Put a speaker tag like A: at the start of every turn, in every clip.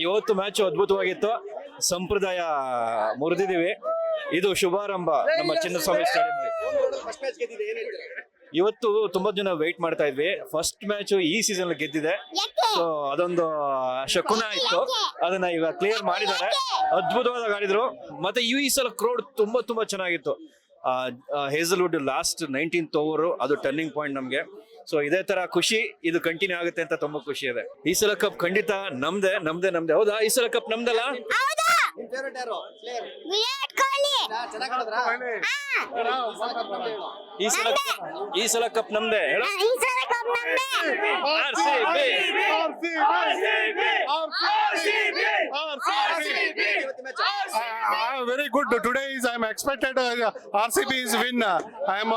A: ಇವತ್ತು ಮ್ಯಾಚ್ ಅದ್ಭುತವಾಗಿತ್ತು. ಸಂಪ್ರದಾಯ ಮುರಿದಿದ್ದೀವಿ. ಇದು ಶುಭಾರಂಭ ನಮ್ಮ ಚಿನ್ನಸ್ವಾಮಿ ಸ್ಟೇಡಿಯಂ. ಇವತ್ತು ತುಂಬಾ ಜನ ವೆಯ್ಟ್ ಮಾಡ್ತಾ ಇದ್ವಿ. ಫಸ್ಟ್ ಮ್ಯಾಚ್ ಈ ಸೀಸನ್ ಗೆದ್ದಿದೆ, ಸೊ ಅದೊಂದು ಶಕುನ ಇತ್ತು. ಅದನ್ನ ಈಗ ಕ್ಲಿಯರ್ ಮಾಡಿದ್ದಾರೆ. ಅದ್ಭುತವಾದ ಆಡಿದ್ರು. ಮತ್ತೆ ಈ ಸಲ ಕ್ರೌಡ್ ತುಂಬಾ ಚೆನ್ನಾಗಿತ್ತು. ಹೇಸಲ್ವುಡ್ ಲಾಸ್ಟ್ 19th ಓವರ್ ಅದು ಟರ್ನಿಂಗ್ ಪಾಯಿಂಟ್ ನಮ್ಗೆ. ಸೊ ಇದೇ ತರ ಖುಷಿ ಇದು ಕಂಟಿನ್ಯೂ ಆಗುತ್ತೆ ಅಂತ ತುಂಬಾ ಖುಷಿ ಇದೆ. ಈ ಸಲ ಕಪ್ ಖಂಡಿತ ನಮ್ದೇ. ಹೌದಾ? ಈ ಸಲ ಕಪ್ ನಮ್ದಲ್ಲ? ಈ ಸಲ ಕಪ್ ನಮ್ದೇ.
B: Very good. Today is I am expected RCB is win. I am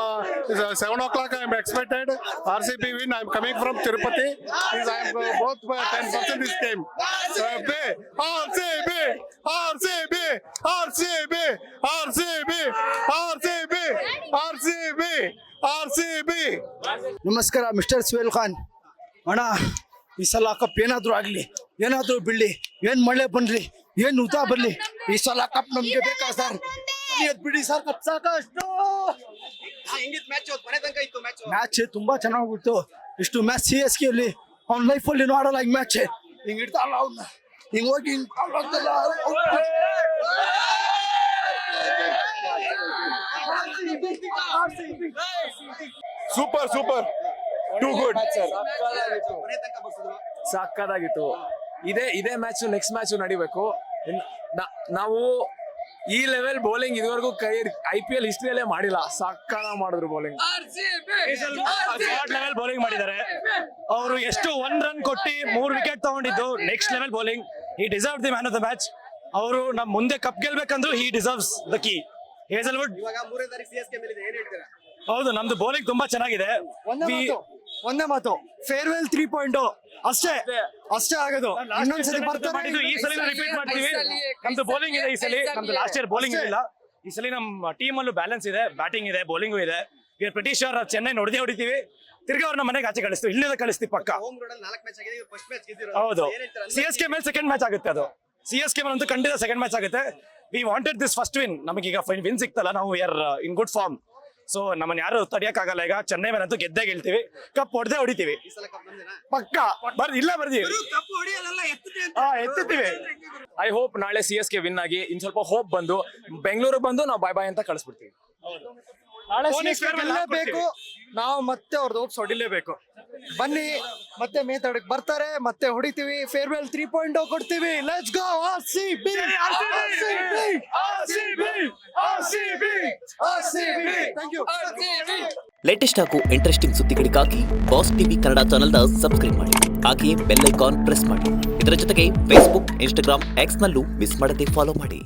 B: 7 o'clock. I am expected RCB win. I am coming from Tirupati. I am both 10% this game. RCB, RCB, RCB, RCB, RCB, RCB, RCB.
C: ನಮಸ್ಕಾರ mister Suhail Khan ಅಣ್ಣ. ಈ ಸಲ cup ಏನಾದ್ರೂ ಆಗ್ಲಿ, ಏನಾದ್ರೂ ಬೀಳ್ಲಿ, ಏನ್ ಮಳೆ ಬನ್ಲಿ, ಏನ್ ಊತ ಬರ್ಲಿ, ಈ ಸಲ ಕಪ್ ನಮ್ಗೆ ಬೇಕಾ ಸರ್? ಬಿಡಿ ಸರ್, ಕಪ್ ಸಾಕಷ್ಟು. ಮ್ಯಾಚ್ ತುಂಬಾ ಚೆನ್ನಾಗಿತ್ತು. ಇಷ್ಟು ಮ್ಯಾಚ್ CSK ಅಲ್ಲಿ ಅವ್ನ ಲೈಫ್ ಅಲ್ಲಿ ನೋಡಲ್ಲ. ಹಿಂಗ್ ಮ್ಯಾಚ್ ಹಿಂಗ್ ಇಡ್ತಾರಲ್ಲ ಅವ್ನ, ಹಿಂಗ್ ಹೋಗಿ ಹಿಂಗ್
B: ಸೂಪರ್ ಟೂ ಗುಡ್.
D: ಸಾಕಾಗಿತ್ತು. ಇದೇ ಮ್ಯಾಚ್ ನೆಕ್ಸ್ಟ್ ಮ್ಯಾಚ್ ನಡಿಬೇಕು. ನಾವು ಈ ಲೆವೆಲ್ ಬೌಲಿಂಗ್ ಇದುವರೆಗೂ IPL ಹಿಸ್ಟ್ರಿಯಲ್ಲೇ ಮಾಡಿಲ್ಲ. ಸಾಕಾಗಿ ಮಾಡಿದ್ರು ಬೌಲಿಂಗ್.
A: ಲೆವೆಲ್ ಬೌಲಿಂಗ್ ಮಾಡಿದ್ದಾರೆ ಅವರು. ಎಷ್ಟು 1 ರನ್ ಕೊಟ್ಟಿ 3 ವಿಕೆಟ್ ತಗೊಂಡಿದ್ದು. Next level bowling. He deserve the man of the match. ಅವರು ನಮ್ ಮುಂದೆ ಕಪ್ ಗೆಲ್ಬೇಕಂದ್ರು he deserves the key. Hazlewood ಹೌದು, ನಮ್ದು ಬೌಲಿಂಗ್ ತುಂಬಾ ಚೆನ್ನಾಗಿದೆ.
C: ಒಂದೇ ಮಾತು, ಫೇರ್ವೆಲ್ 3.0 ಅಷ್ಟೇ ಆಗೋದು. ಇನ್ನೊಂದ್ಸತಿ ಬರ್ತಾರೆ.
A: ಈ ಸಲ ರಿಪೀಟ್ ಮಾಡ್ತೀವಿ. ನಮ್ದು ಬೌಲಿಂಗ್ ಇದೆ ಈ ಸಲ. ನಮ್ದು ಲಾಸ್ಟ್ ಇಯರ್ ಬೌಲಿಂಗ್ ಇಲ್ಲ. ಈ ಸಲ ನಮ್ಮ ಟೀಮ್ ಅಲ್ಲೂ ಬ್ಯಾಲೆನ್ಸ್ ಇದೆ. ಬ್ಯಾಟಿಂಗ್ ಇದೆ, ಬೌಲಿಂಗು ಇದೆ. ಬ್ರಿಟಿಷ್ ಅವರ ಚೆನ್ನೈ ಹೊಡಿತೀವಿ. ತಿರ್ಗಾ ಅವ್ರನ್ನ ಮನೆಗೆ ಆಚೆ ಕಳಿಸ್ತೀವಿ. ಇಲ್ಲೇ ಕಳಿಸ್ತೀವಿ ಪಕ್ಕ. ಹೌದು, CSK ಮೇಲೆ ಸೆಕೆಂಡ್ ಮ್ಯಾಚ್ ಆಗುತ್ತೆ. ಅದು CSK ಮೇಲೆ ಅಂತೂ ಖಂಡಿತ ಸೆಕೆಂಡ್ ಮ್ಯಾಚ್ ಆಗುತ್ತೆ. We wanted this first win. ನಮಗೀಗ ವಿನ್ ಸಿಕ್ತಲ್ಲ, ನಾವು are in good form. So ನಮ್ಮನ್ನ ಯಾರು ತಡಿಯಕ್ಕಾಗಲ್ಲ. ಈಗ ಚೆನ್ನೈ ಮೇಲೆ ಅಂತೂ ಗೆದ್ದೇ ಗೆಲ್ತೀವಿ. ಕಪ್ ಹೊಡಿತೀವಿ ಪಕ್ಕ. ಬರ್ದಿ ಎತ್ತುತ್ತೀವಿ.
D: ಐ ಹೋಪ್ ನಾಳೆ CSK ವಿನ್ ಆಗಿ ಇನ್ ಸ್ವಲ್ಪ ಹೋಪ್ ಬಂದು ಬೆಂಗಳೂರು ಬಂದು ನಾವು ಬಾಯ್ ಅಂತ ಕಳಿಸ್ಬಿಡ್ತೀವಿ.
C: ನಾಳೆ ಗೆಲ್ಲೇಬೇಕು ನಾವು. ಮತ್ತೆ ಅವ್ರದ್ದು ಹೋಪ್ಸ್ ಹೊಡಿಲೇಬೇಕು. ಬನ್ನಿ, ಮತ್ತೆ ಮೇತಾಡಕ್ ಬರ್ತಾರೆ, ಮತ್ತೆ ಹೊಡಿತೀವಿ. ಫೇರ್ವೆಲ್ 3.0 ಕೊಡ್ತೀವಿ. Let's go RCB, RCB, RCB, RCB, RCB. Thank you.
E: Latest ಹಾಗೂ ಇಂಟ್ರೆಸ್ಟಿಂಗ್ ಸುದ್ದಿಗಳಿಗಾಗಿ ಬಾಸ್ ಟಿವಿ ಕನ್ನಡ ಚಾನೆಲ್ನ ಸಬ್ಸ್ಕ್ರೈಬ್ ಮಾಡಿ. ಹಾಗೆಯೇ ಬೆಲ್ ಐಕಾನ್ ಪ್ರೆಸ್ ಮಾಡಿ. ಇದರ ಜೊತೆಗೆ Facebook, Instagram, X ನಲ್ಲೂ ಮಿಸ್ ಮಾಡದೆ ಫಾಲೋ ಮಾಡಿ.